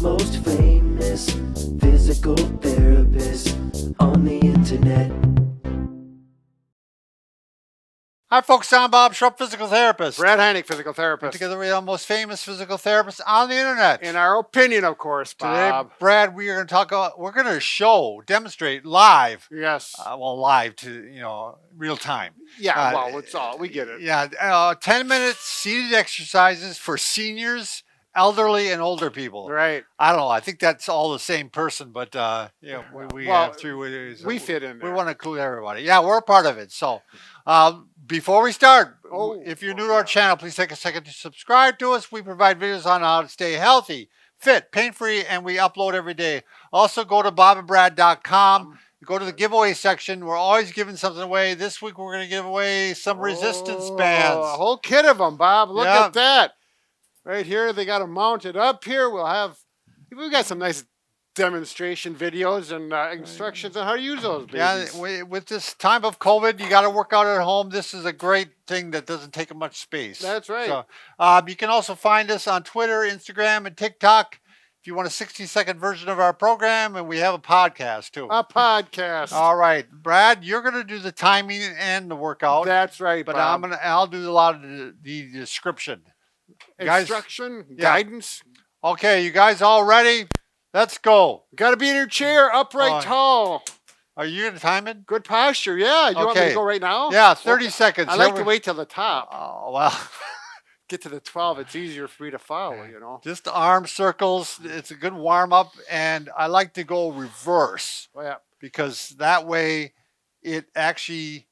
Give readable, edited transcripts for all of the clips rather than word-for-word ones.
most famous physical therapist on the internet. Hi folks, I'm Bob Schrupp, physical therapist. Brad Heineck, physical And therapist. together we are the most famous physical therapists on the internet. In our opinion, of course, Today, Bob. Brad, we are going to talk about, we're going to demonstrate live. Yes. Live to, real time. Yeah, well, it's all, we get it. Yeah, 10-minute seated exercises for seniors, elderly, and older people. Right. I don't know. I think that's all the same person, but, we have three ways. We fit in there. We want to include everybody. Yeah, we're a part of it. So, before we start, if you're new to our channel, please take a second to subscribe to us. We provide videos on how to stay healthy, fit, pain-free, and we upload every day. Also, go to bobandbrad.com. Go to the giveaway section. We're always giving something away. This week, we're going to give away some resistance bands. A whole kit of them, Bob. Look at that. Right here, they got them mounted up here. We've got some nice demonstration videos and instructions on how to use those babies. Yeah, with this time of COVID, you got to work out at home. This is a great thing that doesn't take much space. That's right. So, you can also find us on Twitter, Instagram, and TikTok if you want a 60-second version of our program, and we have a podcast too. A podcast. All right, Brad, you're going to do the timing and the workout. That's right, but Bob. I'll do a lot of the description. Instruction, guidance. Okay, you guys all ready? Let's go. Got to be in your chair, upright, tall. Are you going to time it? Good posture, yeah. You want me to go right now? Yeah, 30 seconds. I like to wait till the top. Oh, well. Get to the 12. It's easier for me to follow, Just arm circles. It's a good warm-up, and I like to go reverse. Oh, yeah. Because that way it actually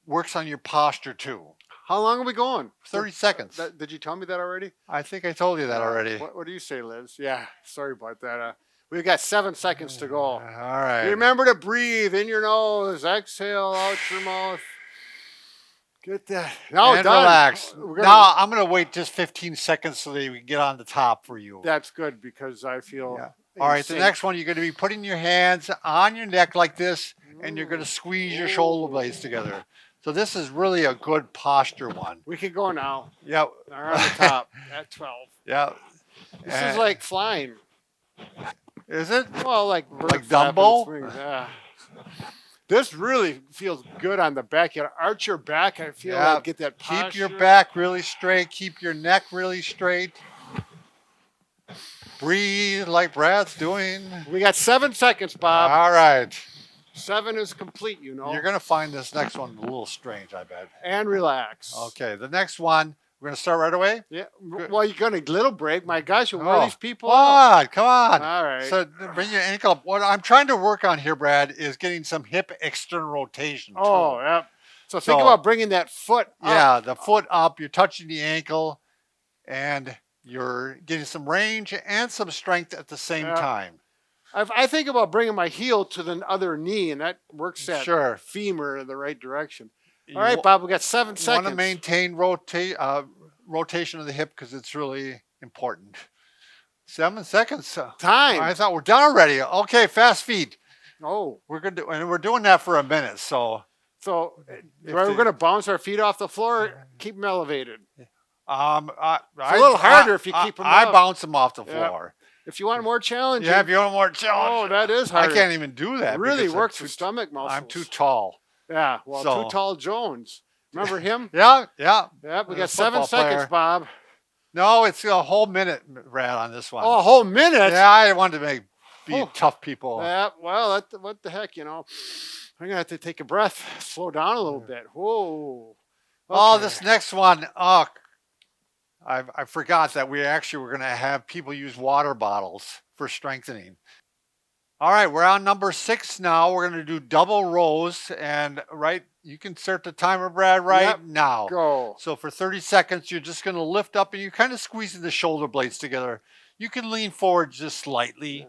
works on your posture, too. How long are we going? 30 seconds. Did you tell me that already? I think I told you that already. What do you say, Liz? Yeah, sorry about that. We've got 7 seconds to go. All right. Remember to breathe in your nose, exhale out your mouth. Get that. And relax. Now I'm going to wait just 15 seconds so that we can get on the top for you. That's good because I feel. Yeah. All right, the next one, you're going to be putting your hands on your neck like this, and you're going to squeeze your shoulder blades together. So this is really a good posture one. We can go now. Yep. We're on the top at 12. Yeah. This is like flying. Is it? Well, like Dumbo? Yeah. This really feels good on the back. You arch your back. I feel like get that posture. Keep your back really straight. Keep your neck really straight. Breathe like Brad's doing. We got 7 seconds, Bob. All right. 7 is complete, You're going to find this next one a little strange, I bet. And relax. Okay, the next one, we're going to start right away? Yeah. Well, you're going to little break. My gosh, you'll wear these people out. Come on. All right. So bring your ankle up. What I'm trying to work on here, Brad, is getting some hip external rotation. Oh, yeah. So think about bringing that foot up. Yeah, the foot up. You're touching the ankle, and you're getting some range and some strength at the same time. I think about bringing my heel to the other knee, and that works that femur in the right direction. All right, Bob, we got 7 seconds. You want to maintain rotation of the hip because it's really important. 7 seconds. Time. I thought we're done already. Okay, fast feet. Oh. We're doing that for a minute. So we're going to bounce our feet off the floor, keep them elevated. It's a little harder if you keep them up. I bounce them off the floor. If you want more challenging. Yeah, if you want more challenge. Oh, that is hard. I can't even do that. It really works the stomach muscles. I'm too tall. Yeah, well, Too Tall Jones. Remember him? Yeah. Yep, we got 7 seconds, Bob. No, it's a whole minute, Brad, on this one. Oh, a whole minute? Yeah, I wanted to be tough people. Yeah, well, what the heck, I'm going to have to take a breath, slow down a little bit. Whoa. Okay. Oh, this next one. I forgot that we actually were going to have people use water bottles for strengthening. All right, we're on number 6 now. We're going to do double rows. And you can start the timer, Brad, now. Go. So for 30 seconds, you're just going to lift up and you're kind of squeezing the shoulder blades together. You can lean forward just slightly.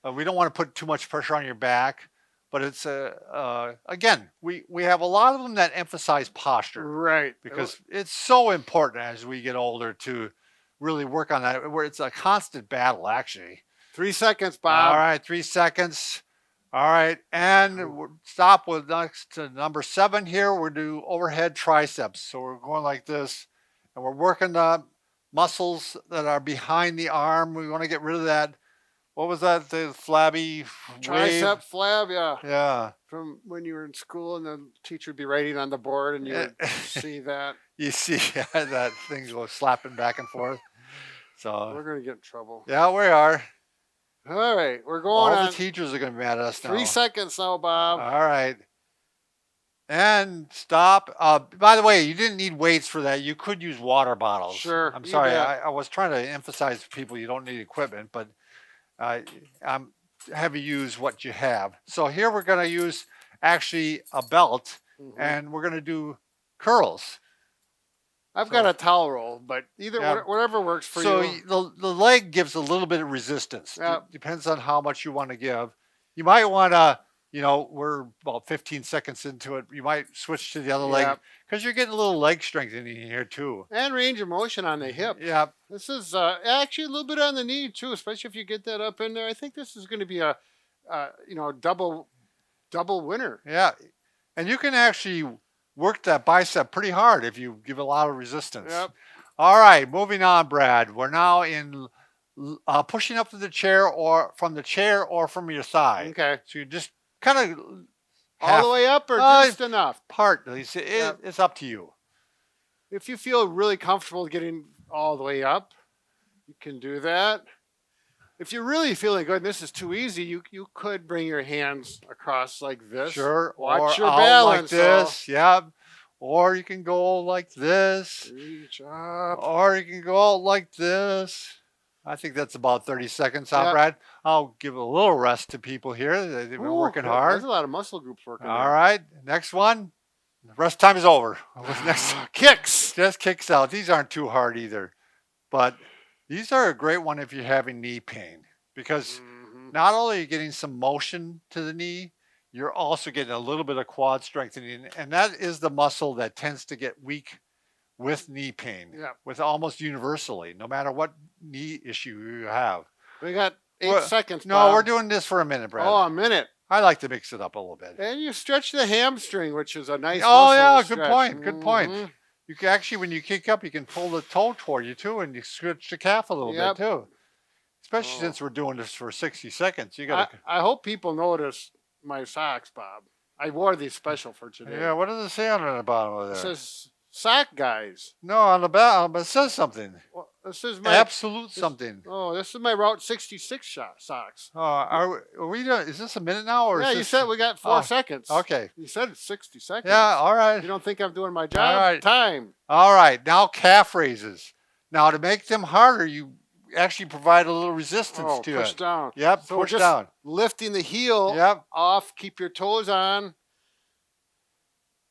Yeah. We don't want to put too much pressure on your back. But it's, again, we have a lot of them that emphasize posture. Right. Because it's so important as we get older to really work on that, where it's a constant battle, actually. 3 seconds, Bob. All right, 3 seconds. All right, and we'll stop with next to number 7 here. We're doing overhead triceps. So we're going like this, and we're working the muscles that are behind the arm. We want to get rid of that what was that? The flabby Tricep wave? flab, yeah. Yeah. From when you were in school and the teacher would be writing on the board and you would see that. You see that thing go slapping back and forth. So We're going to get in trouble. yeah, we are. All right, we're going All the on teachers are going to be mad at us now. 3 seconds now, Bob. All right. And stop. By the way, you didn't need weights for that. You could use water bottles. Sure, I'm you sorry. bet. I was trying to emphasize to people you don't need equipment, but I'm have you use what you have. So here we're going to use actually a belt, and we're going to do curls. I've got a towel roll, but either Yeah. whatever works for So you. the leg gives a little bit of resistance. Yeah. Depends on how much you want to give. You might want to, we're about 15 seconds into it. You might switch to the other leg Yeah. because you're getting a little leg strengthening here too. And range of motion on the hip. Yeah. This is actually a little bit on the knee too, especially if you get that up in there. I think this is going to be a, double winner. Yeah. And you can actually work that bicep pretty hard if you give a lot of resistance. Yep. All right, moving on, Brad. We're now in pushing up to the chair or from your thigh. Okay. So you just kind of All the way up or just enough? part. It's up to you. If you feel really comfortable getting all the way up, you can do that. If you're really feeling good and this is too easy, you could bring your hands across like this. Sure. Watch or your out balance. like this. Yeah. Or you can go like this. Reach up. Or you can go out like this. I think that's about 30 seconds out, Yep. Brad. I'll give a little rest to people here. They've been working hard. There's a lot of muscle groups working. All right. Next one. The rest time is over. What's next? Kicks. Just kicks out. These aren't too hard either. But these are a great one if you're having knee pain because not only are you getting some motion to the knee, you're also getting a little bit of quad strengthening. And that is the muscle that tends to get weak with knee pain, with almost universally, no matter what knee issue you have. We got 8 seconds. No, Bob. we're doing this for a minute, Brad. Oh, a minute. I like to mix it up a little bit. And you stretch the hamstring, which is a nice Oh, muscle yeah, to good stretch. point. Good point. You can actually, when you kick up, you can pull the toe toward you too, and you stretch the calf a little bit too. Especially since we're doing this for 60 seconds. You got. I hope people notice my socks, Bob. I wore these special for today. Yeah, what does it say on the bottom of It there? says sock guys. No, on the back, it says something. Well, this is my Absolute something. Oh, this is my Route 66 socks. Oh, are we doing? Is this a minute now, or Yeah, is you this, said we got 4 seconds. Okay. You said it's 60 seconds. Yeah. All right. You don't think I'm doing my job? All right. Time. All right. Now calf raises. Now to make them harder, you actually provide a little resistance to push it. down. Yep. So we're Push just down. lifting the heel Yep. off. Keep your toes on.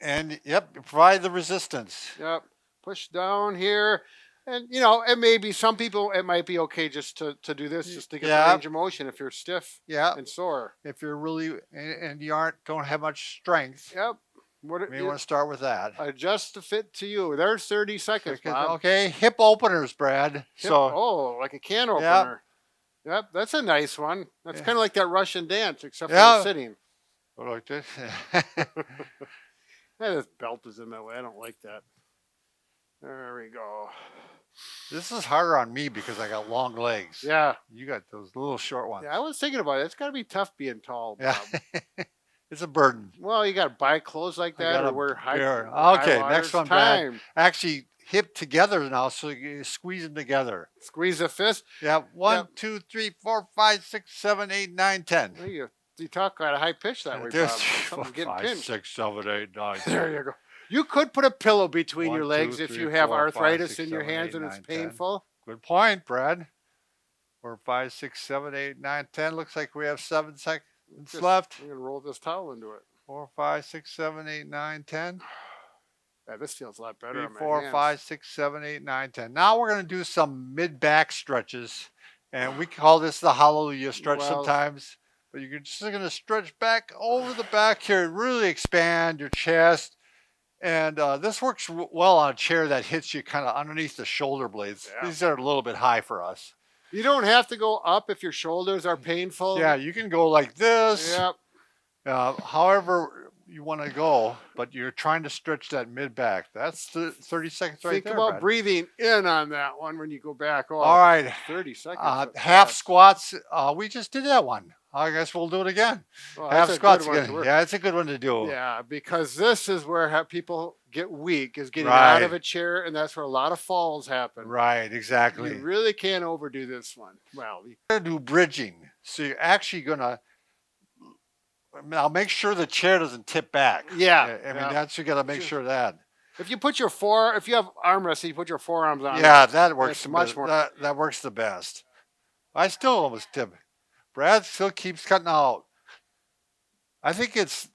And provide the resistance. Yep. Push down here. And, it may be some people, it might be okay just to do this, just to get the range of motion if you're stiff and sore. If you're really, and you don't have much strength, Yep. you want to start with that. Adjust to fit to you. There's 30 seconds, Bob. Okay, hip openers, Brad. Like a can opener. Yep, that's a nice one. That's kind of like that Russian dance, except for the sitting. Like this. This belt is in my way. I don't like that. There we go. This is harder on me because I got long legs. Yeah. You got those little short ones. Yeah, I was thinking about it. It's got to be tough being tall, Bob. Yeah. It's a burden. Well, you got to buy clothes like that or wear high. Okay, high next one, time. Brad. Actually, hip together now, so you squeeze them together. Squeeze the fist. Yeah, 1, 2, 3, 4, 5, 6, 7, 8, 9, 10. Well, you talk at a high pitch that way, Bob. Something's getting 5, pinched. 6, 7, 8, 9, 10. There you go. You could put a pillow between 1, your legs 2, if 3, you have 4, 5, arthritis 6, in your 7, hands 8, and it's 9, 10. painful. Good point, Brad. 4, 5, 6, 7, 8, 9, 10. Looks like we have 7 seconds left. I'm going to roll this towel into it. 4, 5, 6, 7, 8, 9, 10. Yeah, this feels a lot better 3, on my 4, hands. 5, 6, 7, 8, 9, 10. Now we're going to do some mid-back stretches. And we call this the hallelujah stretch sometimes. But you're just going to stretch back over the back here. Really expand your chest. And this works well on a chair that hits you kind of underneath the shoulder blades. Yeah. These are a little bit high for us. You don't have to go up if your shoulders are painful. Yeah, you can go like this. Yep. However, you want to go, but you're trying to stretch that mid back. That's the 30 seconds right Think there, about Brad. breathing in on that one when you go back. Oh, All right. 30 seconds. that's Half fast. squats. We just did that one. I guess we'll do it again. Oh, Half that's a squats good one again. to work. Yeah, it's a good one to do. Yeah, because this is where people get weak, is getting Right. out of a chair, and that's where a lot of falls happen. Right, exactly. You really can't overdo this one. Well, You're gonna do bridging. So you're actually gonna. Now make sure the chair doesn't tip back. Yeah, I mean yeah. that's you got to make sure of that. if you put if you have armrests, you put your forearms on. Yeah, that works. It's much more. That works the best. I still almost tip. Brad still keeps cutting out. I think it's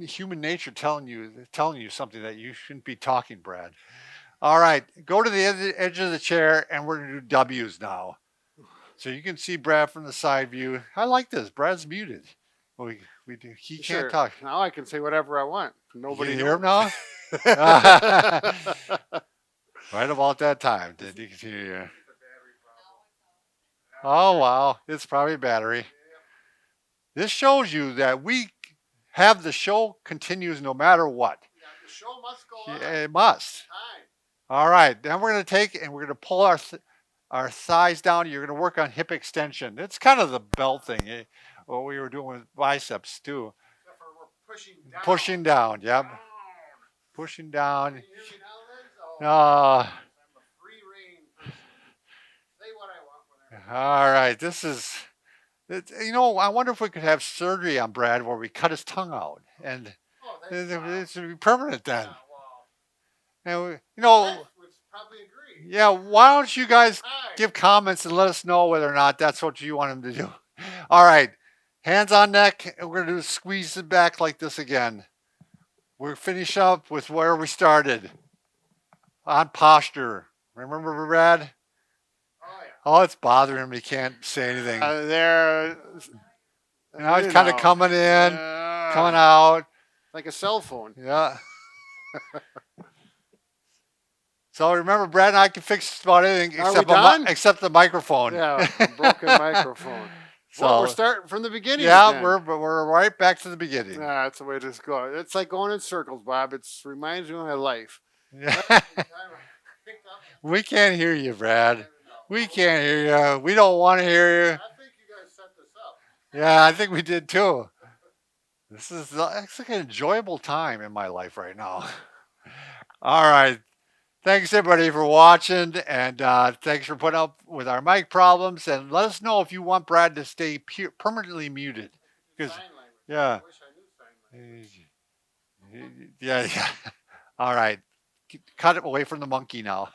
human nature telling you something that you shouldn't be talking, Brad. All right, go to the edge of the chair, and we're gonna do W's now. So you can see Brad from the side view. I like this. Brad's muted. We do. He Sure. can't talk. Now I can say whatever I want. Nobody You hear him knows. now? Right about that time. Did you continue? Oh wow, it's probably battery. This shows you that we have the show continues no matter what. The show must go on. Yeah, it must. Time. All right, then we're going to take and we're going to pull our thighs down. You're going to work on hip extension. It's kind of the belt thing. What we were doing with biceps too. Except for we're pushing down. Pushing down. Yep. Down. Pushing down. Can you hear me now, Liz? Oh, Uh, I'm a free reign person. Say what I want whenever. all right. This is. I wonder if we could have surgery on Brad where we cut his tongue out, and Oh, that's it would be permanent then. Yeah, wow. And I would probably agree. yeah. Why don't you guys Hi. give comments and let us know whether or not that's what you want him to do? All right, hands on neck, and we're gonna squeeze it back like this again. We'll finish up with where we started on posture. Remember, Brad? Oh, yeah. Oh, it's bothering him. He can't say anything. There. Now he's kind of coming in, coming Yeah. out. Like a cell phone. Yeah. So remember, Brad and I can fix just about anything Are we done? except the microphone. Yeah, broken microphone. So Well, we're starting from the beginning. yeah, then. we're right back to the beginning. Yeah, that's the way to go. It's like going in circles, Bob. It reminds me of my life. Yeah. We can't hear you, Brad. We can't hear you. We don't want to hear you. I think you guys set this up. Yeah, I think we did too. It's like an enjoyable time in my life right now. All right. Thanks everybody for watching, and thanks for putting up with our mic problems. And let us know if you want Brad to stay permanently muted. Because Sign language. yeah, I wish I knew sign language. yeah. All right. Cut it away from the monkey now.